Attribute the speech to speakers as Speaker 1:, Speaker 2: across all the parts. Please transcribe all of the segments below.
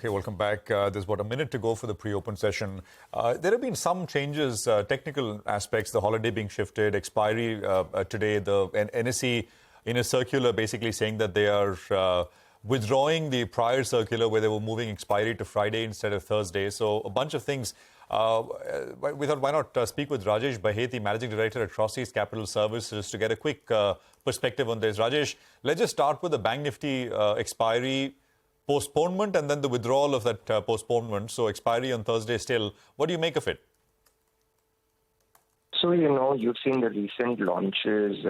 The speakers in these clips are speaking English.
Speaker 1: Okay, welcome back. There's about a minute to go for the pre-open session. There have been some changes, technical aspects, the holiday being shifted, expiry today, the NSE in a circular basically saying that they are withdrawing the prior circular where they were moving expiry to Friday instead of Thursday. So a bunch of things. We thought, why not speak with Rajesh Baheti, Managing Director at Crosseas Capital Services, to get a quick perspective on this. Rajesh, let's just start with the Bank Nifty expiry postponement and then the withdrawal of that postponement. So expiry on Thursday still. What do you make of it?
Speaker 2: So, you've seen the recent launches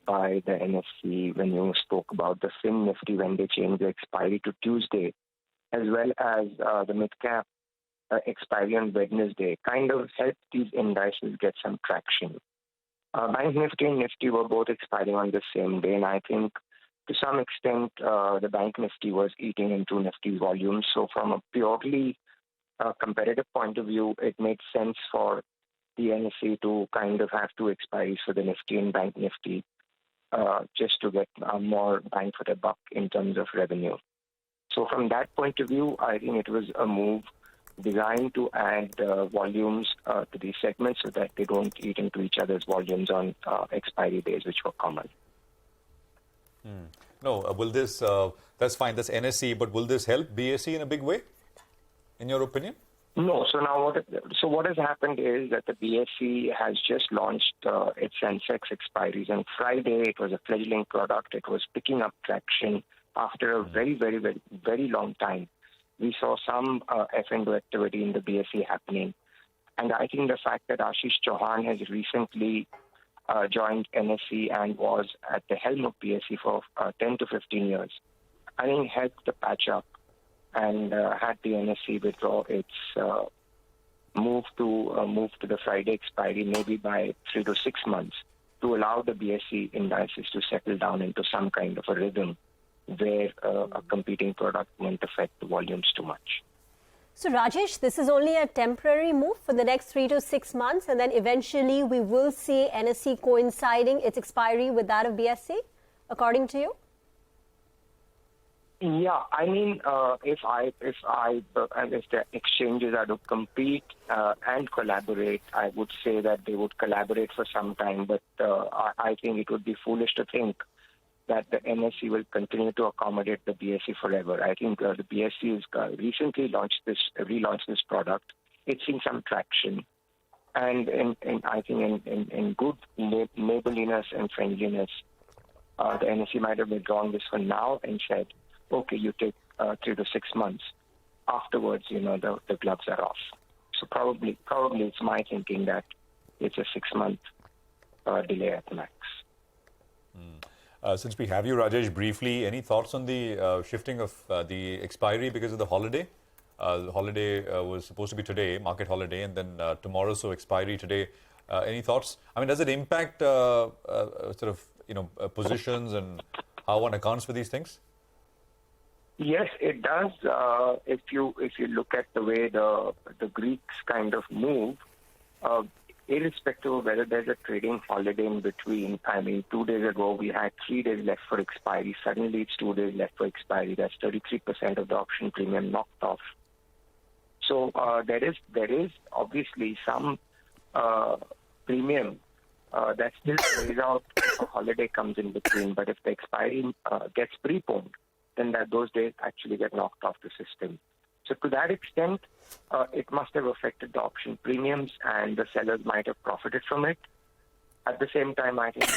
Speaker 2: by the NSE when you spoke about the Fin Nifty when they changed the expiry to Tuesday, as well as the mid-cap expiry on Wednesday, kind of helped these indices get some traction. Bank Nifty and Nifty were both expiring on the same day, and I think to some extent, the Bank Nifty was eating into Nifty's volume. So from a purely competitive point of view, it made sense for the NSE to kind of have two expiries for the Nifty and Bank Nifty just to get more bang for the buck in terms of revenue. So from that point of view, I think it was a move designed to add volumes to these segments so that they don't eat into each other's volumes on expiry days, which were common.
Speaker 1: No, will this, that's fine, that's NSE, but will this help BSE in a big way, in your opinion?
Speaker 2: No, so now what has happened is that the BSE has just launched its Sensex expiries on Friday. It was a fledgling product. It was picking up traction after a very, very, very, very long time. We saw some F&O activity in the BSE happening. And I think the fact that Ashish Chauhan has recently joined NSE and was at the helm of BSE for 10 to 15 years, I think helped the patch up and had the NSE withdraw its move to the Friday expiry maybe by 3 to 6 months to allow the BSE indices to settle down into some kind of a rhythm where a competing product won't affect the volumes too much.
Speaker 3: So Rajesh, this is only a temporary move for the next 3 to 6 months, and then eventually we will see NSE coinciding its expiry with that of BSE, according to you?
Speaker 2: Yeah, I mean, if the exchanges are to compete and collaborate, I would say that they would collaborate for some time. But I think it would be foolish to think that the NSE will continue to accommodate the BSE forever. I think the BSE has recently relaunched this product. It's seen some traction, and I think in good neighborliness and friendliness, the NSE might have withdrawn this for now and said, okay, you take 3 to 6 months. Afterwards, the gloves are off. So probably it's my thinking that it's a 6-month delay at max.
Speaker 1: Since we have you, Rajesh, briefly, any thoughts on the shifting of the expiry because of the holiday? The holiday was supposed to be today, market holiday, and then tomorrow, so expiry today. Any thoughts? I mean, does it impact positions and how one accounts for these things?
Speaker 2: Yes, it does. If you look at the way the Greeks kind of move, irrespective of whether there's a trading holiday in between. I mean, 2 days ago we had 3 days left for expiry. Suddenly it's 2 days left for expiry. That's 33% of the option premium knocked off. So there is obviously some premium that still plays out if a holiday comes in between. But if the expiry gets preponed, then those days actually get knocked off the system. So to that extent, it must have affected the option premiums, and the sellers might have profited from it. At the same time, I think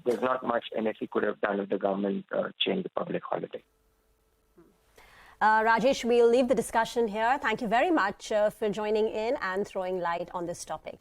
Speaker 2: there's not much NSE could have done if the government changed the public holiday.
Speaker 3: Rajesh, we'll leave the discussion here. Thank you very much for joining in and throwing light on this topic.